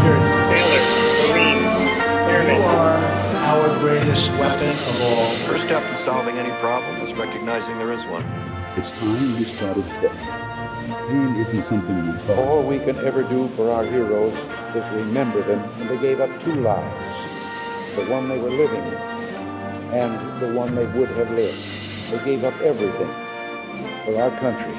soldiers, sailors, Marines, airmen. You are our greatest weapon of all. First step in solving any problem is recognizing there is one. It's time we started talking. Pain isn't something we talk. All we can ever do for our heroes is remember them, and they gave up two lives, the one they were living and the one they would have lived. They gave up everything for our country,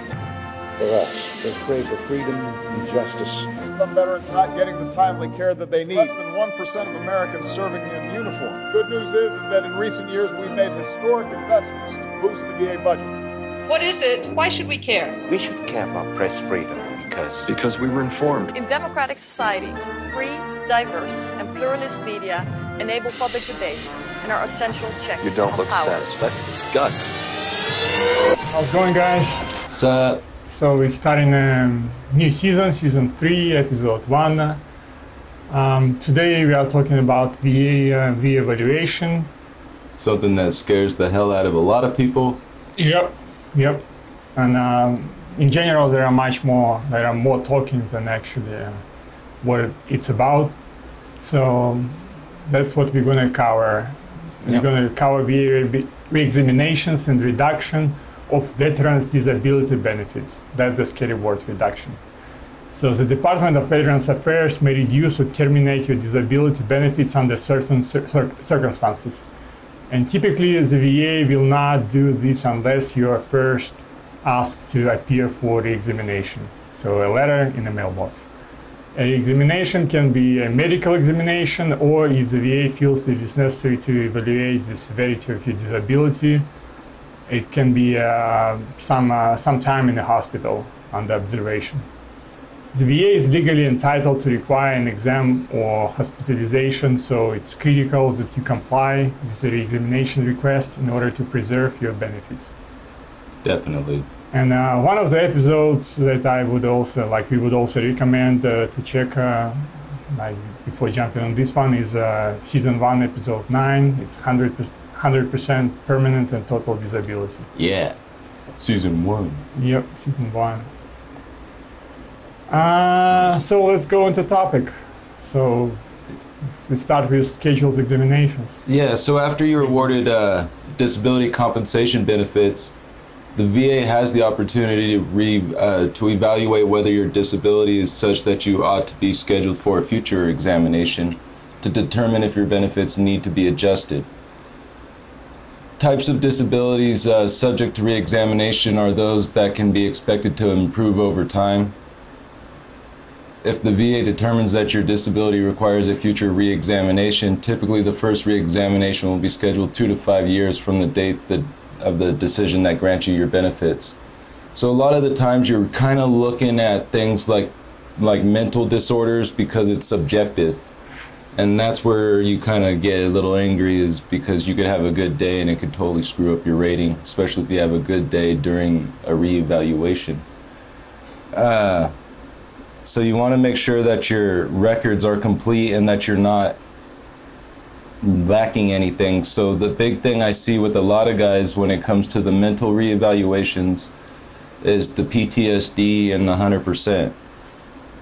for us. They prayed for freedom and justice. Some veterans not getting the timely care that they need. Less than 1% of Americans serving in uniform. Good news is that in recent years we've made historic investments to boost the VA budget. What is it? Why should we care? We should care about press freedom because we were informed. In democratic societies, free, diverse, and pluralist media enable public debates and are essential checks You don't on look power. satisfied. Let's discuss. How's it going, guys? So, we're starting a new season, season 3, episode 1. Today we are talking about VA evaluation. something that scares the hell out of a lot of people. Yep. And in general, there are more talking than actually what it's about. So that's what we're going to cover. We're going to cover VA reexaminations and reduction of veterans' disability benefits. That's the scary word, reduction. So the Department of Veterans Affairs may reduce or terminate your disability benefits under certain circumstances. And typically the VA will not do this unless you are first asked to appear for reexamination. So a letter in a mailbox. A reexamination can be a medical examination, or if the VA feels it is necessary to evaluate the severity of your disability, it can be some time in the hospital under observation. The VA is legally entitled to require an exam or hospitalization, so it's critical that you comply with the reexamination request in order to preserve your benefits. Definitely. And one of the episodes that we would also recommend to check before jumping on this one is season 1, episode 9. It's 100% permanent and total disability. Yeah. Season 1. Yep, season 1. So let's go into topic. So we start with scheduled examinations. Yeah, so after you're awarded disability compensation benefits, the VA has the opportunity to evaluate whether your disability is such that you ought to be scheduled for a future examination to determine if your benefits need to be adjusted. Types of disabilities subject to reexamination are those that can be expected to improve over time. If the VA determines that your disability requires a future reexamination, typically the first reexamination will be scheduled 2 to 5 years from the date of the decision that grants you your benefits. So a lot of the times you're kind of looking at things like mental disorders because it's subjective. And that's where you kind of get a little angry, is because you could have a good day and it could totally screw up your rating, especially if you have a good day during a reevaluation. So you want to make sure that your records are complete and that you're not lacking anything. So the big thing I see with a lot of guys when it comes to the mental reevaluations is the PTSD and the 100%.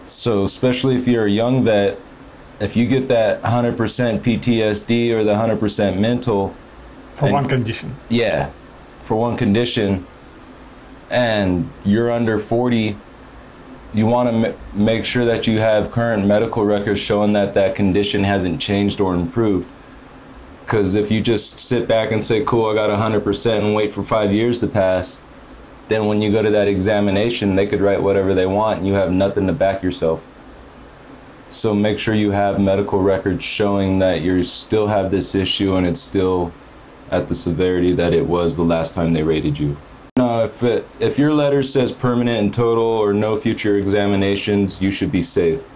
So especially if you're a young vet, if you get that 100% PTSD or the 100% mental for one condition. Yeah, for one condition, and you're under 40, you want to make sure that you have current medical records showing that that condition hasn't changed or improved. Because if you just sit back and say, cool, I got 100% and wait for 5 years to pass, then when you go to that examination, they could write whatever they want and you have nothing to back yourself. So make sure you have medical records showing that you still have this issue and it's still at the severity that it was the last time they rated you. No, if your letter says permanent and total or no future examinations, you should be safe,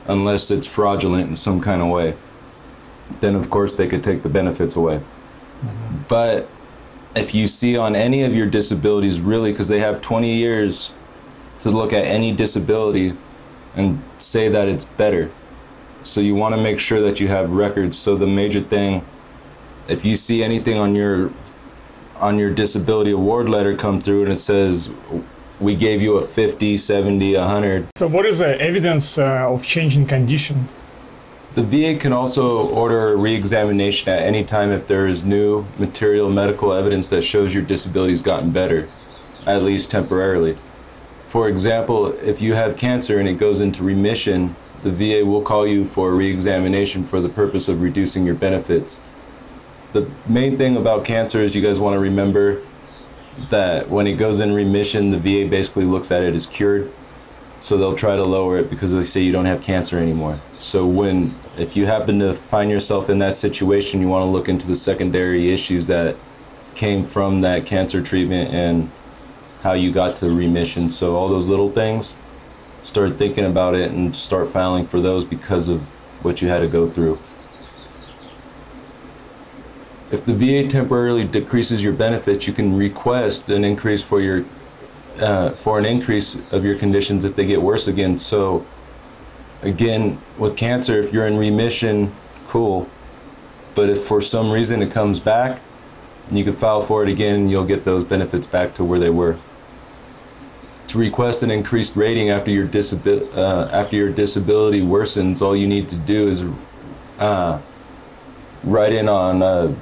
unless it's fraudulent in some kind of way. Then of course they could take the benefits away. Mm-hmm. But if you see on any of your disabilities, really, because they have 20 years to look at any disability and say that it's better. So you want to make sure that you have records. So the major thing, if you see anything on your disability award letter come through and it says we gave you a 50, 70, 100. So what is the evidence of change in condition? The VA can also order a reexamination at any time if there is new material medical evidence that shows your disability has gotten better, at least temporarily. For example, if you have cancer and it goes into remission, the VA will call you for a reexamination for the purpose of reducing your benefits. The main thing about cancer is you guys want to remember that when it goes in remission, the VA basically looks at it as cured. So they'll try to lower it because they say you don't have cancer anymore. So if you happen to find yourself in that situation, you want to look into the secondary issues that came from that cancer treatment and how you got to remission. So all those little things, start thinking about it and start filing for those because of what you had to go through. If the VA temporarily decreases your benefits, you can request an increase for an increase of your conditions if they get worse again. So again, with cancer, if you're in remission, cool. But if for some reason it comes back, you can file for it again and you'll get those benefits back to where they were. To request an increased rating after your disability worsens, all you need to do is write in on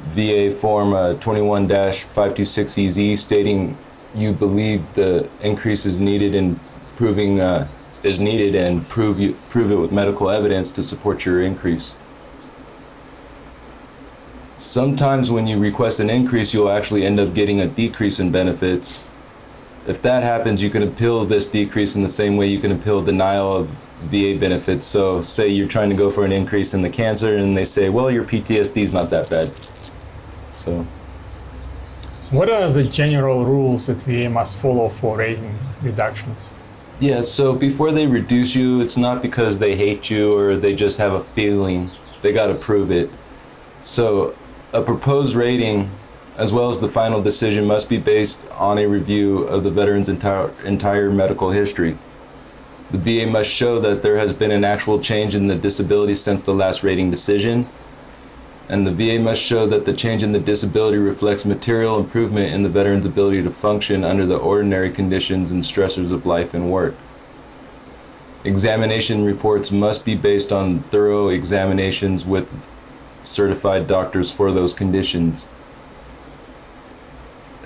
VA form 21-526EZ stating you believe the increase is needed and prove it with medical evidence to support your increase. Sometimes when you request an increase, you'll actually end up getting a decrease in benefits. If that happens, you can appeal this decrease in the same way you can appeal denial of VA benefits. So say you're trying to go for an increase in the cancer and they say, well, your PTSD is not that bad. So what are the general rules that VA must follow for rating reductions? Yeah, so before they reduce you, it's not because they hate you or they just have a feeling. They got to prove it. So a proposed rating, as well as the final decision, must be based on a review of the veteran's entire medical history. The VA must show that there has been an actual change in the disability since the last rating decision, and the VA must show that the change in the disability reflects material improvement in the veteran's ability to function under the ordinary conditions and stressors of life and work. Examination reports must be based on thorough examinations with certified doctors for those conditions.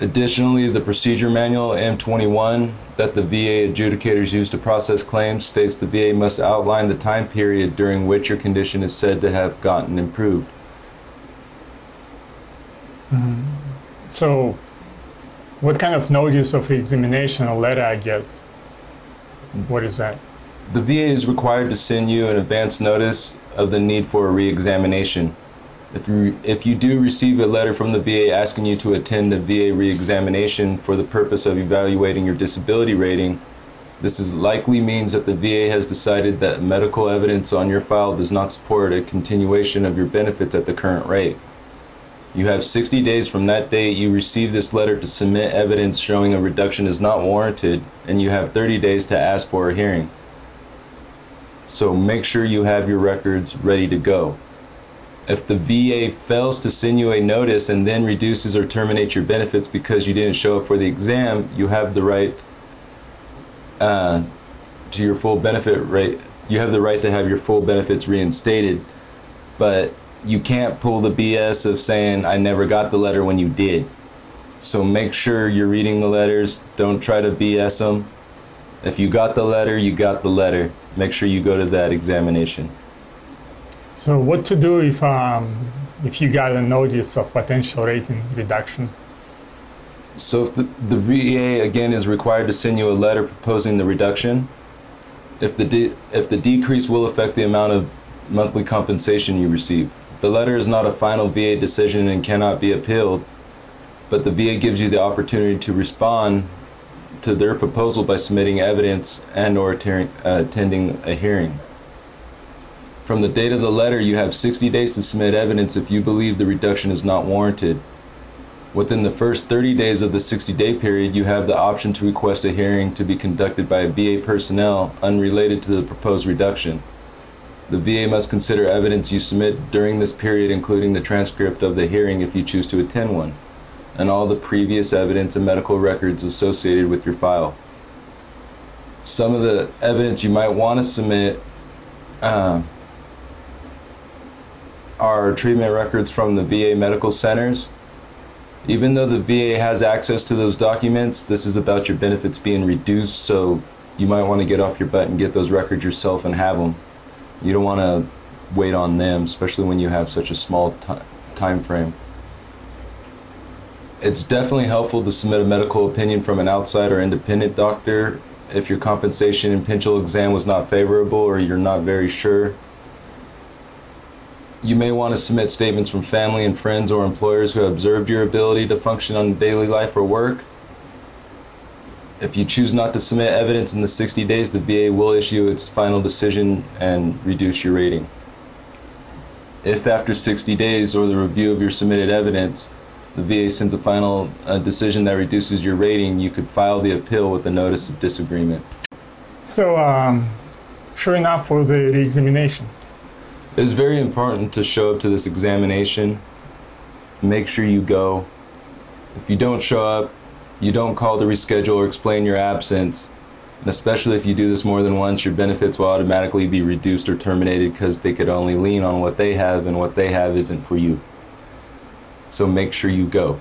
Additionally, the procedure manual M21 that the VA adjudicators use to process claims states the VA must outline the time period during which your condition is said to have gotten improved. So what kind of notice of examination or letter I get? What is that? The VA is required to send you an advance notice of the need for a re-examination. If you do receive a letter from the VA asking you to attend a VA re-examination for the purpose of evaluating your disability rating, this likely means that the VA has decided that medical evidence on your file does not support a continuation of your benefits at the current rate. You have 60 days from that date you receive this letter to submit evidence showing a reduction is not warranted, and you have 30 days to ask for a hearing. So make sure you have your records ready to go. If the VA fails to send you a notice and then reduces or terminates your benefits because you didn't show up for the exam, you have the right to your full benefit rate. You have the right to have your full benefits reinstated, but you can't pull the BS of saying I never got the letter when you did. So make sure you're reading the letters. Don't try to BS them. If you got the letter, you got the letter. Make sure you go to that examination. So what to do if you got a notice of potential rating reduction? So if the VA again is required to send you a letter proposing the reduction, if the decrease will affect the amount of monthly compensation you receive. The letter is not a final VA decision and cannot be appealed, but the VA gives you the opportunity to respond to their proposal by submitting evidence and or attending a hearing. From the date of the letter, you have 60 days to submit evidence if you believe the reduction is not warranted. Within the first 30 days of the 60-day period, you have the option to request a hearing to be conducted by a VA personnel unrelated to the proposed reduction. The VA must consider evidence you submit during this period, including the transcript of the hearing if you choose to attend one, and all the previous evidence and medical records associated with your file. Some of the evidence you might want to submit are treatment records from the VA medical centers. Even though the VA has access to those documents, this is about your benefits being reduced, so you might want to get off your butt and get those records yourself and have them. You don't want to wait on them, especially when you have such a small time frame. It's definitely helpful to submit a medical opinion from an outside or independent doctor if your compensation and potential exam was not favorable or you're not very sure. You may want to submit statements from family and friends or employers who observed your ability to function on daily life or work. If you choose not to submit evidence in the 60 days, the VA will issue its final decision and reduce your rating. If after 60 days or the review of your submitted evidence, the VA sends a final decision that reduces your rating, you could file the appeal with a notice of disagreement. So, sure enough for the reexamination. It is very important to show up to this examination. Make sure you go. If you don't show up, you don't call to reschedule or explain your absence. And especially if you do this more than once, your benefits will automatically be reduced or terminated because they could only lean on what they have, and what they have isn't for you. So make sure you go.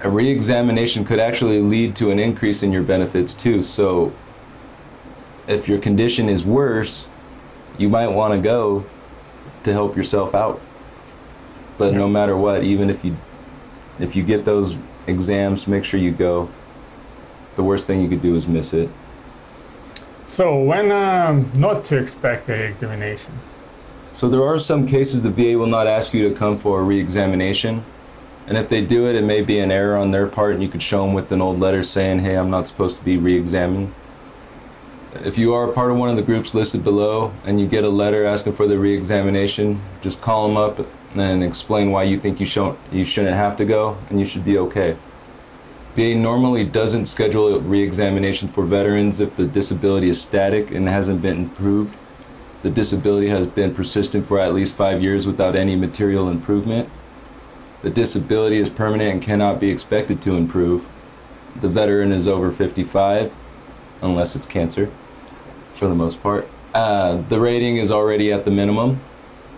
A re-examination could actually lead to an increase in your benefits too. So if your condition is worse, you might want to go to help yourself out. But no matter what, even if you get those exams, make sure you go. The worst thing you could do is miss it. So when not to expect a re-examination? So there are some cases the VA will not ask you to come for a re-examination. And if they do it, it may be an error on their part, and you could show them with an old letter saying, hey, I'm not supposed to be re-examined. If you are part of one of the groups listed below and you get a letter asking for the re-examination, just call them up and explain why you think you shouldn't have to go, and you should be okay. VA normally doesn't schedule a re-examination for veterans if the disability is static and hasn't been improved. The disability has been persistent for at least 5 years without any material improvement. The disability is permanent and cannot be expected to improve. The veteran is over 55. Unless it's cancer, for the most part. The rating is already at the minimum.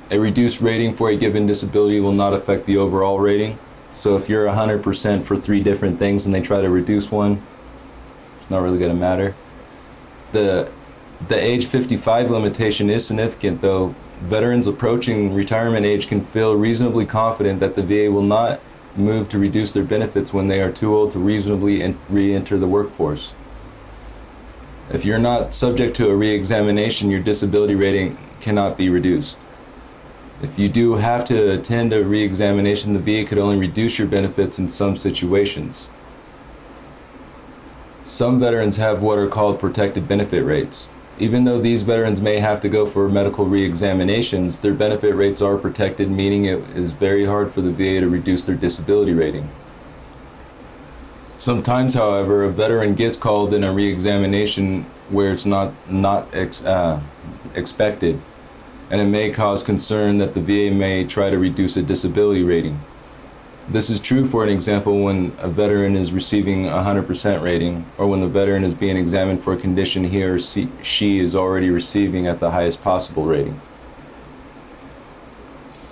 A reduced rating for a given disability will not affect the overall rating. So if you're 100% for 3 different things and they try to reduce one, it's not really going to matter. The age 55 limitation is significant though. Veterans approaching retirement age can feel reasonably confident that the VA will not move to reduce their benefits when they are too old to reasonably re-enter the workforce. If you're not subject to a re-examination, your disability rating cannot be reduced. If you do have to attend a re-examination, the VA could only reduce your benefits in some situations. Some veterans have what are called protected benefit rates. Even though these veterans may have to go for medical re-examinations, their benefit rates are protected, meaning it is very hard for the VA to reduce their disability rating. Sometimes, however, a veteran gets called in a re-examination where it's not expected, and it may cause concern that the VA may try to reduce a disability rating. This is true, for an example, when a veteran is receiving a 100% rating, or when the veteran is being examined for a condition he or she is already receiving at the highest possible rating.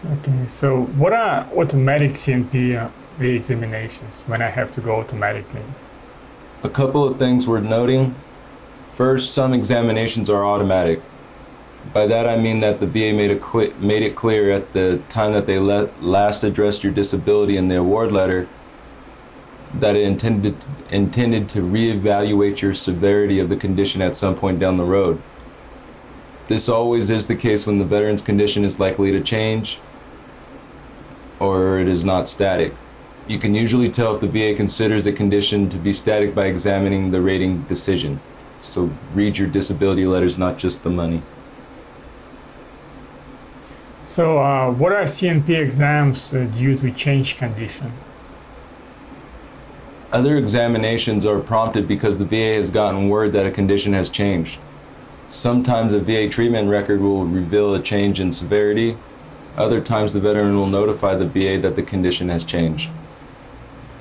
Okay, so what are automatic CMP re-examinations when I have to go automatically? A couple of things worth noting. First, some examinations are automatic. By that I mean that the VA made it clear at the time that they last addressed your disability in the award letter that it intended to reevaluate your severity of the condition at some point down the road. This always is the case when the veteran's condition is likely to change or it is not static. You can usually tell if the VA considers a condition to be static by examining the rating decision. So read your disability letters, not just the money. So what are CMP exams used with change condition? Other examinations are prompted because the VA has gotten word that a condition has changed. Sometimes a VA treatment record will reveal a change in severity. Other times the veteran will notify the VA that the condition has changed.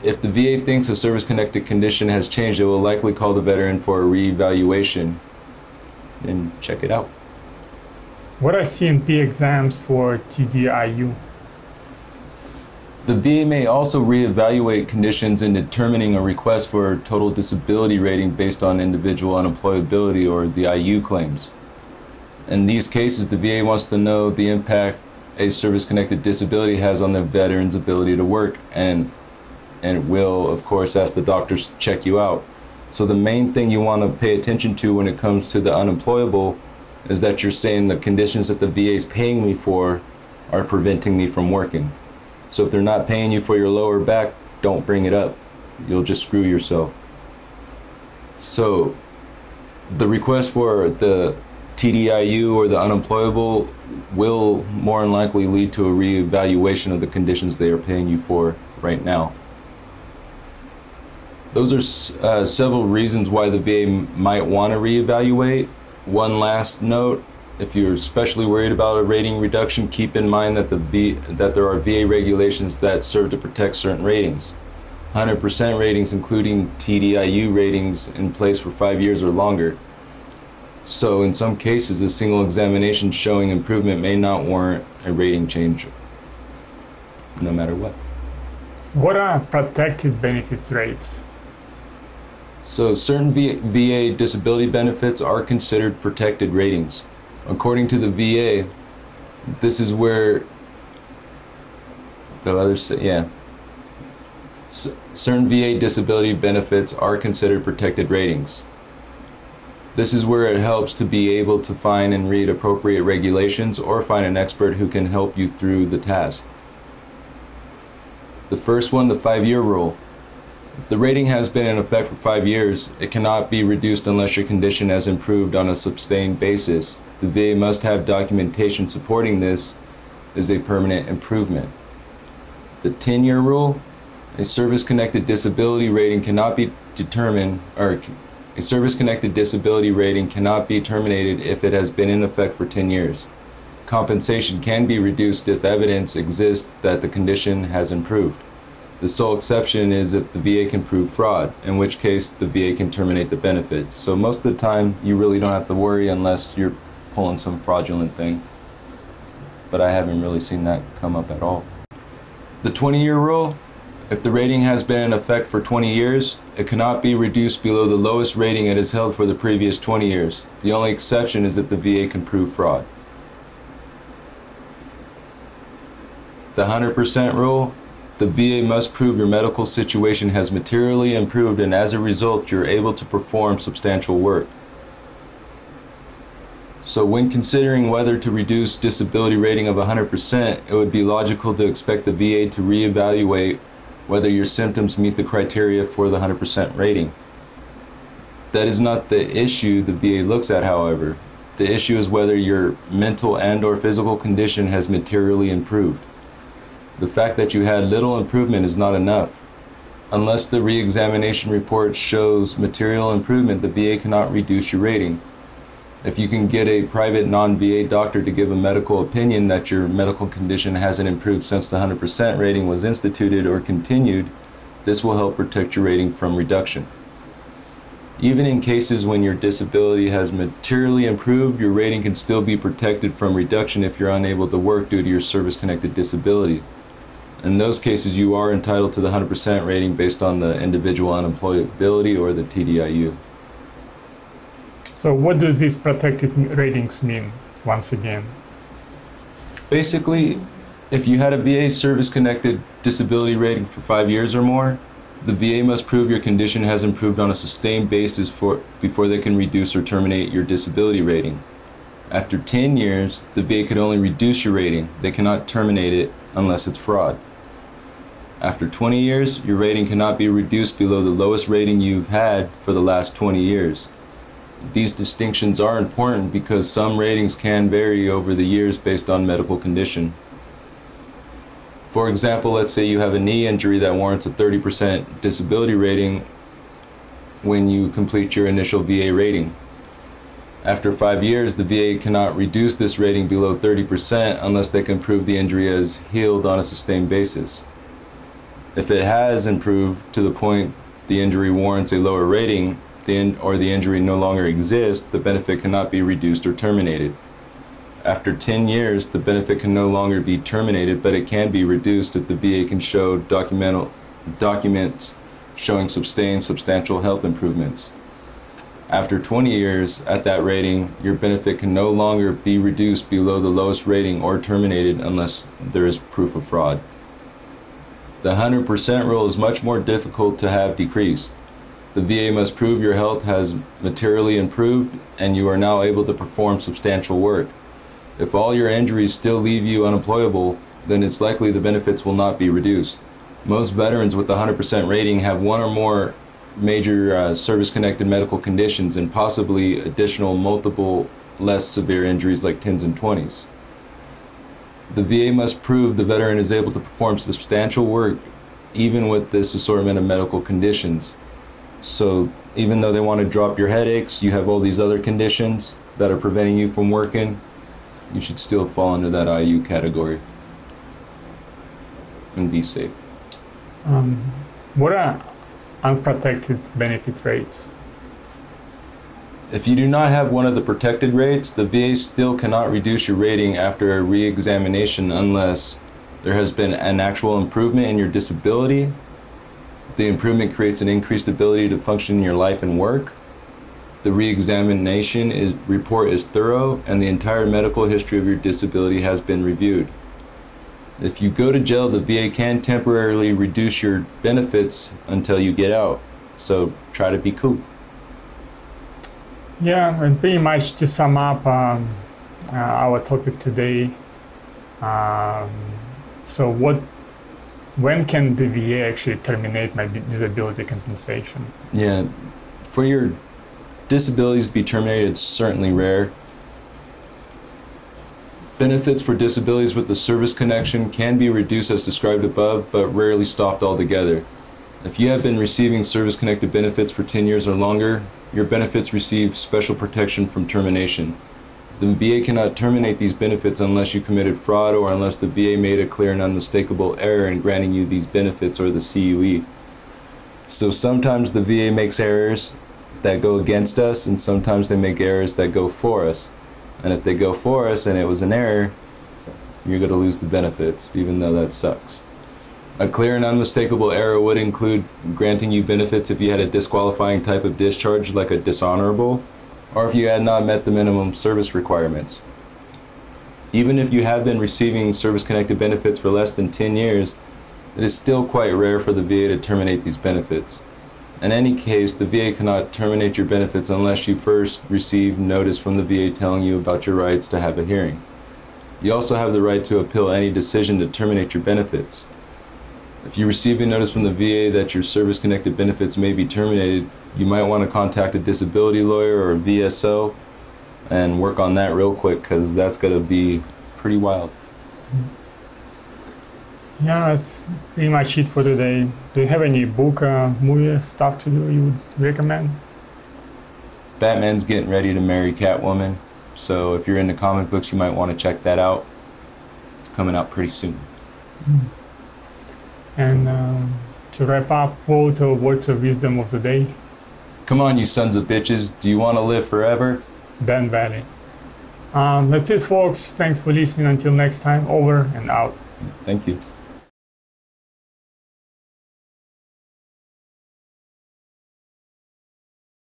If the VA thinks a service-connected condition has changed, it will likely call the veteran for a reevaluation and check it out. What are CMP exams for TDIU? The VA may also reevaluate conditions in determining a request for total disability rating based on individual unemployability or the IU claims. In these cases, the VA wants to know the impact a service-connected disability has on the veteran's ability to work, and it will, of course, ask the doctors to check you out. So the main thing you want to pay attention to when it comes to the unemployable is that you're saying the conditions that the VA is paying me for are preventing me from working. So if they're not paying you for your lower back, don't bring it up. You'll just screw yourself. So the request for the TDIU or the unemployable will more than likely lead to a reevaluation of the conditions they are paying you for right now. Those are several reasons why the VA might want to reevaluate. One last note. If you're especially worried about a rating reduction, keep in mind that there are VA regulations that serve to protect certain ratings. 100% ratings, including TDIU ratings, in place for 5 years or longer. So in some cases, a single examination showing improvement may not warrant a rating change, no matter what. What are protected benefits rates? So certain VA disability benefits are considered protected ratings. According to the VA, this is where the others say, certain VA disability benefits are considered protected ratings. This is where it helps to be able to find and read appropriate regulations or find an expert who can help you through the task. The first one, the 5-year rule. If the rating has been in effect for 5 years, it cannot be reduced unless your condition has improved on a sustained basis. The VA must have documentation supporting this as a permanent improvement. The 10-year rule, a service-connected disability rating cannot be determined, or a service-connected disability rating cannot be terminated if it has been in effect for 10 years. Compensation can be reduced if evidence exists that the condition has improved. The sole exception is if the VA can prove fraud, in which case the VA can terminate the benefits. So most of the time, you really don't have to worry unless you're pulling some fraudulent thing. But I haven't really seen that come up at all. The 20-year rule, if the rating has been in effect for 20 years, it cannot be reduced below the lowest rating it has held for the previous 20 years. The only exception is if the VA can prove fraud. The 100% rule, the VA must prove your medical situation has materially improved and as a result you're able to perform substantial work. So when considering whether to reduce disability rating of 100%, it would be logical to expect the VA to reevaluate whether your symptoms meet the criteria for the 100% rating. That is not the issue the VA looks at, however. The issue is whether your mental and/or physical condition has materially improved. The fact that you had little improvement is not enough. Unless the reexamination report shows material improvement, the VA cannot reduce your rating. If you can get a private non-VA doctor to give a medical opinion that your medical condition hasn't improved since the 100% rating was instituted or continued, this will help protect your rating from reduction. Even in cases when your disability has materially improved, your rating can still be protected from reduction if you're unable to work due to your service-connected disability. In those cases, you are entitled to the 100% rating based on the individual unemployability or the TDIU. So what do these protected ratings mean, once again? Basically, if you had a VA service-connected disability rating for 5 years or more, the VA must prove your condition has improved on a sustained basis before they can reduce or terminate your disability rating. After 10 years, the VA could only reduce your rating. They cannot terminate it unless it's fraud. After 20 years, your rating cannot be reduced below the lowest rating you've had for the last 20 years. These distinctions are important because some ratings can vary over the years based on medical condition. For example, let's say you have a knee injury that warrants a 30% disability rating when you complete your initial VA rating. After 5 years, the VA cannot reduce this rating below 30% unless they can prove the injury has healed on a sustained basis. If it has improved to the point the injury warrants a lower rating, or the injury no longer exists, the benefit cannot be reduced or terminated. After 10 years, the benefit can no longer be terminated, but it can be reduced if the VA can show documents showing substantial health improvements. After 20 years at that rating, your benefit can no longer be reduced below the lowest rating or terminated unless there is proof of fraud. The 100% rule is much more difficult to have decreased. The VA must prove your health has materially improved and you are now able to perform substantial work. If all your injuries still leave you unemployable, then it's likely the benefits will not be reduced. Most veterans with a 100% rating have one or more major service-connected medical conditions and possibly additional multiple less severe injuries like 10s and 20s. The VA must prove the veteran is able to perform substantial work even with this assortment of medical conditions. So even though they want to drop your headaches, you have all these other conditions that are preventing you from working, you should still fall under that IU category and be safe. What are unprotected benefit rates? If you do not have one of the protected rates, the VA still cannot reduce your rating after a re-examination unless there has been an actual improvement in your disability. The improvement creates an increased ability to function in your life and work. The re-examination report is thorough and the entire medical history of your disability has been reviewed. If you go to jail, the VA can temporarily reduce your benefits until you get out. So try to be cool. Yeah, and pretty much to sum up our topic today, when can the VA actually terminate my disability compensation? Yeah, for your disabilities to be terminated, it's certainly rare. Benefits for disabilities with the service connection can be reduced as described above, but rarely stopped altogether. If you have been receiving service-connected benefits for 10 years or longer, your benefits receive special protection from termination. The VA cannot terminate these benefits unless you committed fraud or unless the VA made a clear and unmistakable error in granting you these benefits, or the CUE. So sometimes the VA makes errors that go against us, and sometimes they make errors that go for us. And if they go for us and it was an error, you're going to lose the benefits, even though that sucks. A clear and unmistakable error would include granting you benefits if you had a disqualifying type of discharge, like a dishonorable, or if you had not met the minimum service requirements. Even if you have been receiving service-connected benefits for less than 10 years, it is still quite rare for the VA to terminate these benefits. In any case, the VA cannot terminate your benefits unless you first receive notice from the VA telling you about your rights to have a hearing. You also have the right to appeal any decision to terminate your benefits. If you receive a notice from the VA that your service-connected benefits may be terminated, you might want to contact a disability lawyer or a VSO and work on that real quick, because that's going to be pretty wild. Yeah, that's pretty much it for today. Do you have any book, movie stuff to do you would recommend? Batman's getting ready to marry Catwoman, so if you're into comic books, you might want to check that out. It's coming out pretty soon. And to wrap up, quote or words of wisdom of the day. Come on, you sons of bitches. Do you want to live forever? Dan Valley. That's it, folks. Thanks for listening. Until next time, over and out. Thank you.